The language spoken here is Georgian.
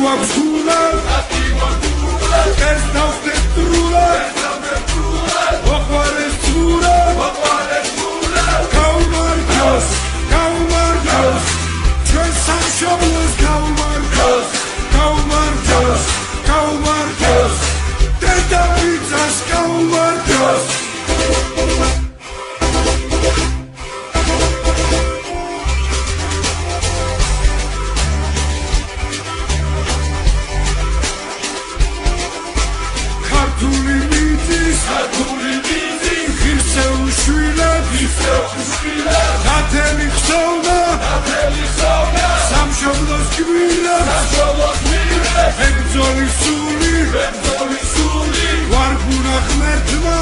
გვაქვს გულა ეს დავხდეთ დრულად მოყვარეს ძმურა გაუმარჯოს ჩვენ სამშობლოს გაუმარჯოს დედამიწას გაუმარჯოს ქართული მიწის ღირსეულ შვილებს ნათელი ხსოვნა სამშობლოს გმირებს ბრძოლის სული ვარგუნა ღმერთმა